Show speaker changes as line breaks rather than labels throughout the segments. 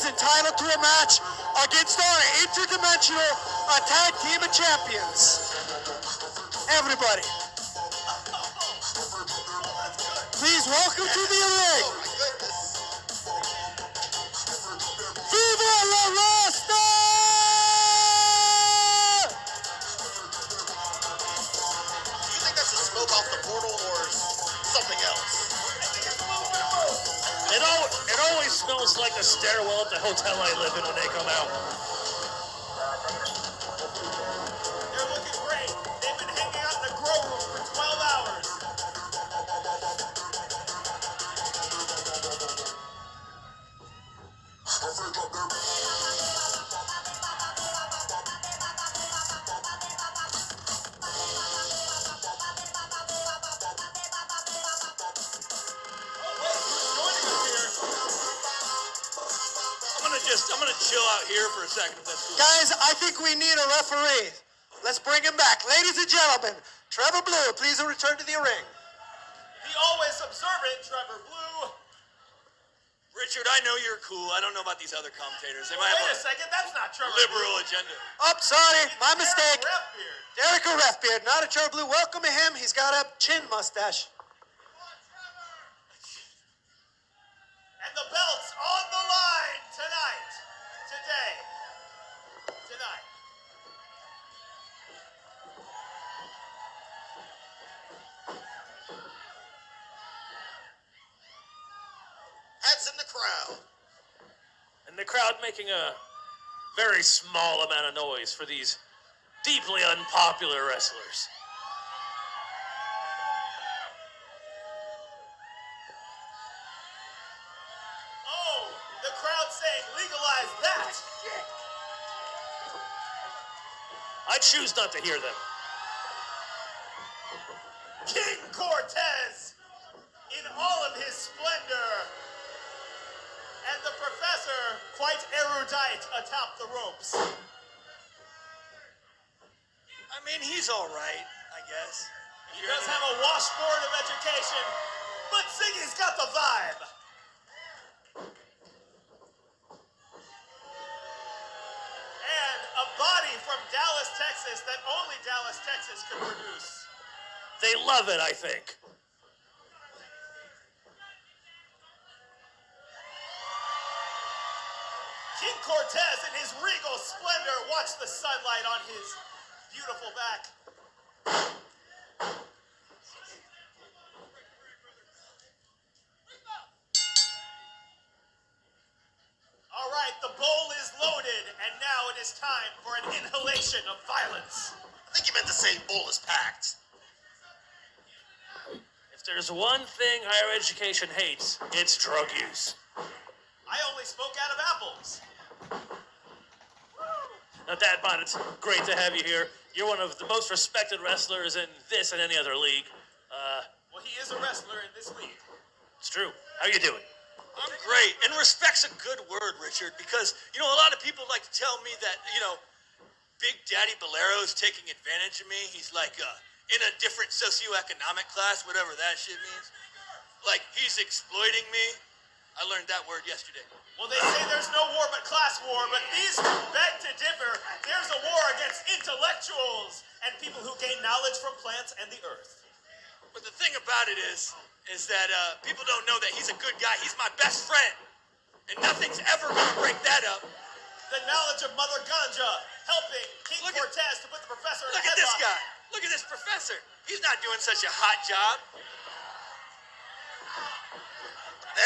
is entitled to a match against our interdimensional tag team of champions. Everybody, please welcome to the ring, Viva la Rasta!
Do you think that's a smoke off the portal or something else?
It always smells like the stairwell at the hotel I live in when they come out.
They're looking great. They've been hanging out in the grow room for 12 hours. I'm gonna chill out here for a second if that's cool.
Guys, I think we need a referee. Let's bring him back. Ladies and gentlemen, Trevor Blue, please return to the ring.
The always observant Trevor Blue.
Richard, I know you're cool. I don't know about these other commentators. They might
Wait
have
a second, that's not Trevor
liberal
Blue.
agenda.
Oh, sorry, my
It's
mistake.
Derek
Derek
Roughbeard.
Roughbeard, not a Trevor Blue. Welcome to him. He's got a chin mustache.
And the belt's on the line tonight. Today. Tonight. Heads in the crowd.
And the crowd making a very small amount of noise for these deeply unpopular wrestlers.
Oh, the crowd saying legalize that.
I choose not to hear them.
King Cortez in all of his splendor. And the professor, quite erudite atop the ropes.
I mean, he's all right, I guess.
He does have a washboard of education, but Ziggy's got the vibe. And a body from Dallas, Texas that only Dallas, Texas could produce.
They love it, I think.
King Cortez in his regal splendor. Watch the sunlight on his beautiful back. All right, the bowl is loaded, and now it is time for an inhalation of violence. I think you meant to say bowl is packed.
If there's one thing higher education hates, it's drug use.
I only smoke out of apples.
Now, Dad Bod, it's great to have you here. You're one of the most respected wrestlers in this and any other league.
Well, he is a wrestler in this league.
It's true. How you doing?
I'm great. And respect's a good word, Richard, because, a lot of people like to tell me that, Big Daddy Bolero's taking advantage of me. He's like in a different socioeconomic class, whatever that shit means. Like, he's exploiting me. I learned that word yesterday.
Well, they say there's no war but class war, but these two beg to differ. There's a war against intellectuals and people who gain knowledge from plants and the earth.
But the thing about it is that people don't know that he's a good guy. He's my best friend. And nothing's ever going to break that up.
The knowledge of Mother Ganja helping King Cortez to put the professor in a
Look at this
headlock.
guy. Look at this professor. He's not doing such a hot job.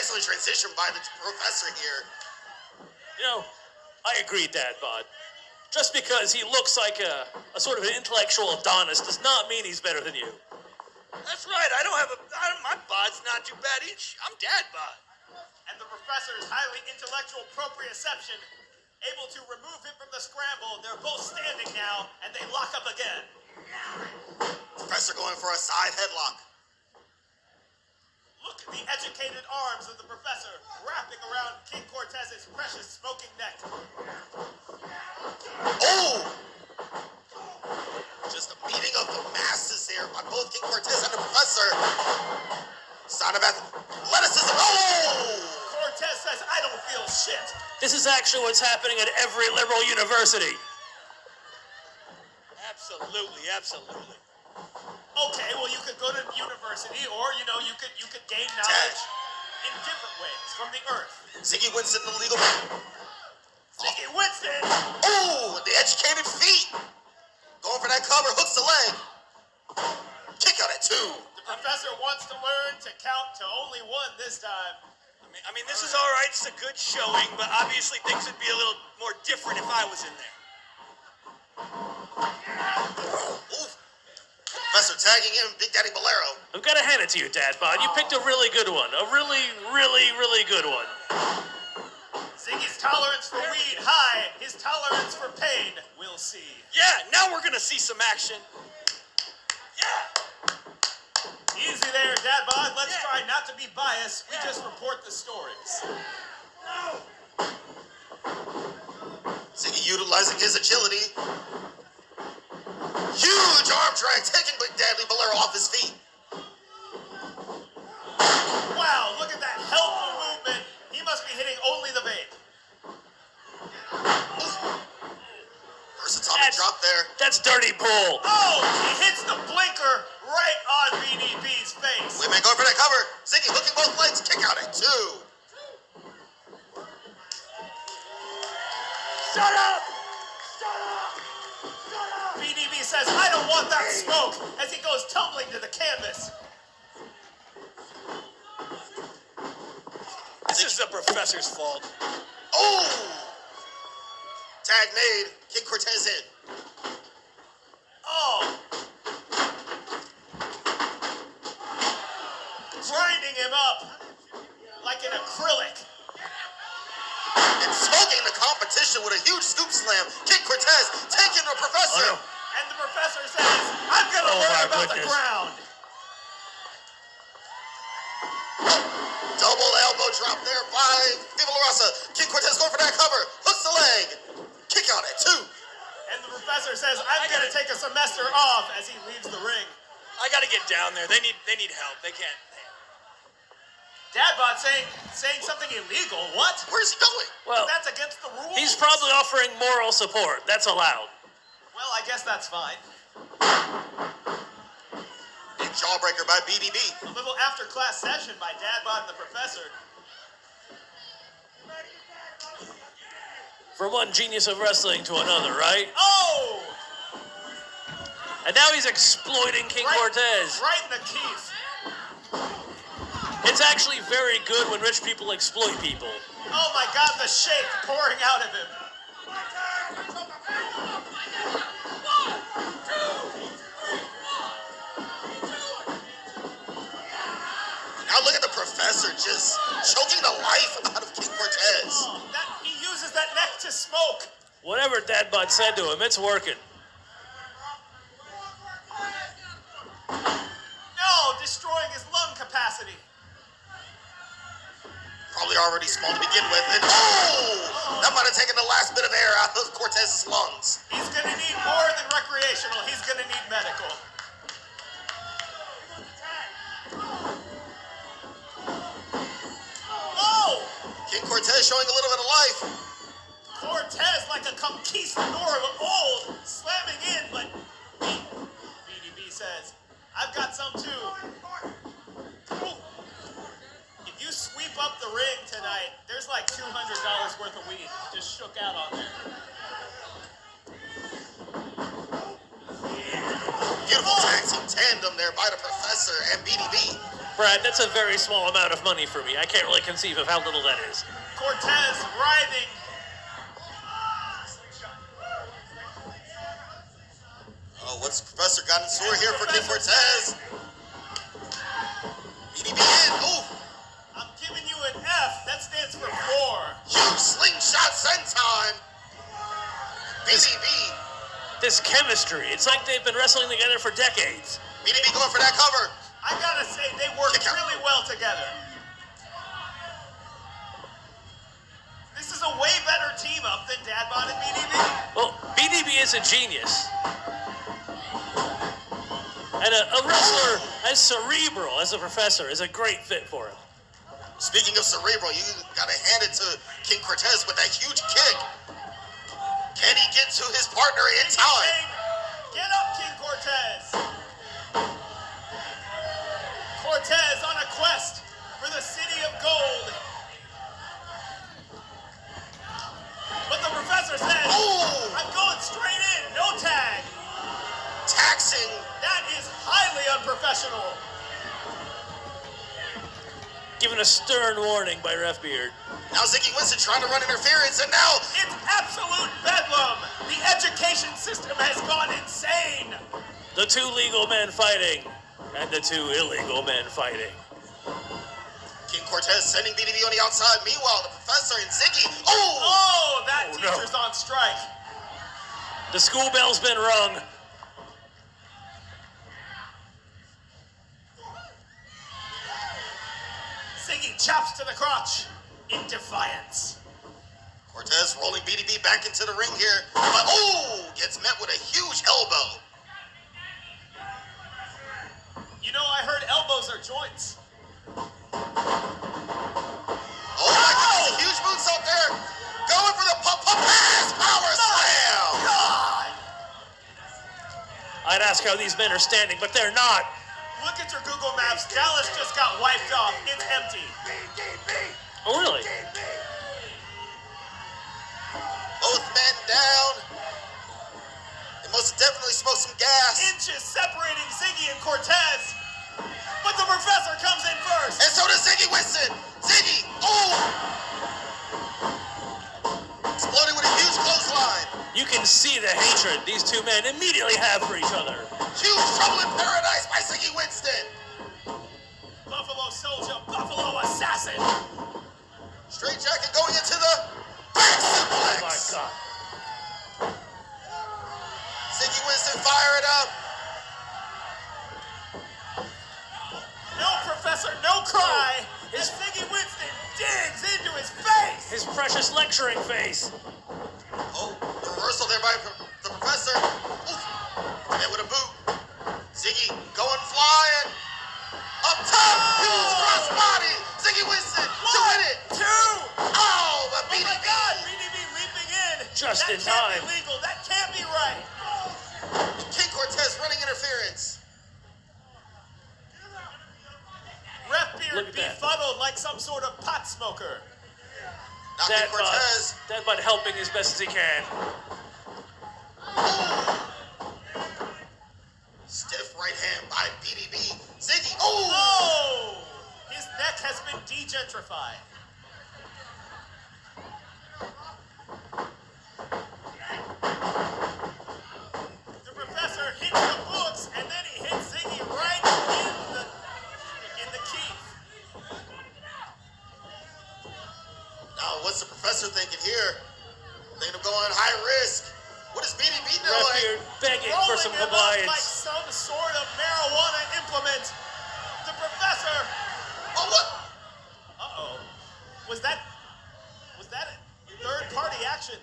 Excellent transition by the professor here.
I agree, Dad Bod. Just because he looks like a sort of an intellectual Adonis does not mean he's better than you.
That's right. My bod's not too bad. I'm Dad Bod.
And the professor's highly intellectual proprioception able to remove him from the scramble. They're both standing now, and they lock up again. Professor going for a side headlock. Look at the educated arms of the professor wrapping around King Cortez's precious smoking neck. Oh! Just a meeting of the masses here by both King Cortez and the professor. Son of athleticism. Oh! Cortez says, I don't feel shit.
This is actually what's happening at every liberal university.
Absolutely, absolutely.
Okay, well, you could go to university, or, you could gain knowledge in different ways from the earth.
Ziggy Winston, the legal.
Ziggy Winston!
Oh, the educated feet. Going for that cover, hooks the leg. Kick out at 2.
The professor wants to learn to count to only 1 this time.
I mean, this is all right. It's a good showing, but obviously things would be a little more different if I was in there.
Ooh. Professor tagging in Big Daddy Bolero.
I've got to hand it to you, Dad Bod. You picked a really good one. A really, really, really good one.
Ziggy's tolerance for weed high. His tolerance for pain, we'll see.
Yeah, now we're going to see some action. Yeah.
Easy there, Dad Bod. Let's try not to be biased. We just report the stories.
Ziggy utilizing his agility. Huge arm drag, taking Big Daddy Bolero off his feet.
Wow, look at that helpful movement. He must be hitting only the vape.
Versatonic drop there.
That's dirty bull.
Oh, he hits the blinker right on BDB's face.
Wayman going for that cover. Ziggy hooking both legs, kick out at 2.
Shut up! BDB says, I don't want that smoke, as he goes tumbling to the canvas.
This is the professor's fault.
Oh! Tag made. King Cortez in.
Oh. Grinding him up like an acrylic.
And smoking the competition with a huge scoop slam. King Cortez taking the professor.
Oh, no.
And the professor says, I'm going to learn about the ground.
Double elbow drop there by Viva Rasta. King Cortez going for that cover. Hooks the leg. Kick out at 2.
And the professor says, I'm going to take a semester off as he leaves the ring.
I got to get down there. They need help. They can't.
Dadbot saying something illegal. What?
Where's he going?
Well,
That's against the rules.
he's probably offering moral support. That's allowed.
Well, I guess that's fine.
Big jawbreaker by BDB.
A little after-class session by Dadbot and the professor.
From one genius of wrestling to another, right?
Oh!
And now he's exploiting King Cortez.
Right in the keef.
It's actually very good when rich people exploit people.
Oh my God, the shake pouring out of him.
Now look at the professor just choking the life out of King Cortez.
Oh, he uses that neck to smoke.
Whatever Dadbot said to him, it's working.
No, destroying his lung capacity.
Probably already small to begin with. And oh! That might have taken the last bit of air out of Cortez's lungs.
He's going to need more than recreational. He's going to need medical. Oh!
King Cortez showing a little bit of life.
Cortez like a conquistador of old, slamming in, but BDB says, I've got some too. If you sweep up the ring tonight, there's like $200 worth of weed just shook out on there.
Beautiful tag team tandem there by the professor and BDB.
Brad, that's a very small amount of money for me. I can't really conceive of how little that is.
Cortez writhing.
Oh, what's the professor got in store here for King Cortez? BDB in. Ooh.
I'm giving you an F. That stands for 4.
Huge slingshot senton. BDB.
This chemistry, it's like they've been wrestling together for decades.
BDB going for that cover.
I gotta say, they work
Kick out.
really well together. This is a way better team up than Dadbot and BDB.
Well, BDB is a genius. And a wrestler as cerebral as a professor is a great fit for him.
Speaking of cerebral, you gotta hand it to King Cortez with that huge kick. Can he get to his partner in time?
Get up, King Cortez! Cortez on a quest for the city of gold. But the professor says,
Ooh.
I'm going straight in, no tag.
Taxing.
That is highly unprofessional.
Given a stern warning by Ref Beard.
Now Ziggy Winston trying to run interference, and now
It's absolute bedlam. The education system has gone insane.
The two legal men fighting, and the two illegal men fighting.
King Cortez sending BDB on the outside. Meanwhile, the professor and Ziggy. Oh!
Oh, that
Oh, no.
teacher's on strike.
The school bell's been rung.
Ziggy chops to the crotch in defiance.
Cortez rolling BDB back into the ring here. But oh! Gets met with a huge elbow.
You know, I heard elbows are joints.
Oh my God! Huge moves out there. Going for the pass power slam.
God!
I'd ask how these men are standing, but they're not.
Look at your Google Maps. Dallas just got wiped off. It's empty.
Oh, really?
Both men down. They most definitely smoked some gas.
Inches separating Ziggy and Cortez. But the professor comes in first.
And so does Ziggy Winston. Ziggy, oh! Exploding with a huge clothesline.
You can see the hatred these two men immediately have for each other.
Huge trouble in paradise by Ziggy Winston.
Buffalo Soldier, Buffalo Assassin.
Straight jacket going into the back suplex.
Oh my God.
Ziggy Winston fire it up.
No, Professor, no cry. As Ziggy Winston digs into his face.
His precious lecturing face.
Oh, the reversal there by the professor. Oof. And with a boot. Ziggy going flying. Up top. Huge cross body. Ziggy Winston to win it.
2.
Oh, but
Oh
BDB.
my God, BDB leaping in.
Just in
That
time.
can't be legal. That can't be right.
King Cortez running interference.
Ref
Look
Beard
at that.
befuddled like some sort of pot smoker.
Now King Cortez.
That bud helping as best as he can.
Stiff right hand by BDB. Ziggy. Oh!
Oh! His neck has been degentrified. The professor hits the books and then he hits Ziggy right in the key.
Now, what's the professor thinking here? Thinking of going high risk. What is BDB
Ref
doing?
Beard begging for
Rolling
some
him up like
compliance.
some sort of marijuana implement. The professor.
Oh, what?
Uh-oh. Was that a third-party action?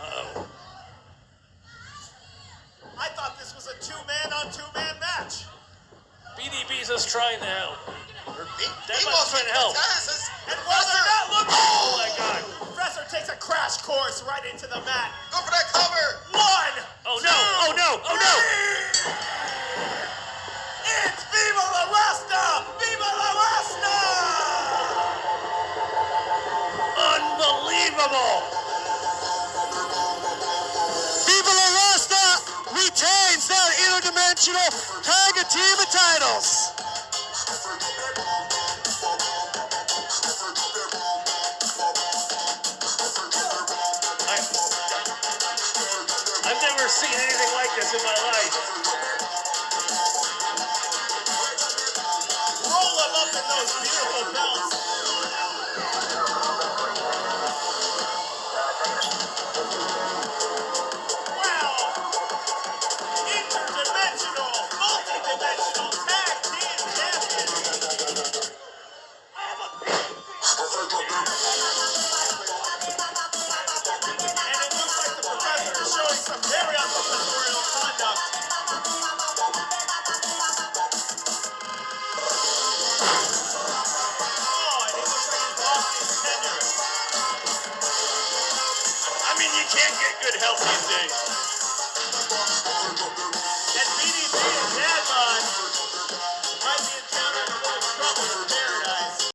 Uh-oh.
I thought this was a two-man on two-man match.
BDB's just trying to help. That
Meanwhile,
bud's trying to help.
Cortez is-
And while they're not looking,
Oh my God.
the professor takes a crash course right into the mat.
Go for that cover.
1,
Oh no! Oh no! Oh no!
It's Viva la Rasta! Viva la Rasta!
Unbelievable!
Viva la Rasta retains that interdimensional tag team titles.
I've never seen anything like this in my life.
Roll them up in those beautiful belts. Wow! Interdimensional, multi-dimensional tag team champions. And it looks like the professor is showing some very unprofessional conduct.
can't get good help these days.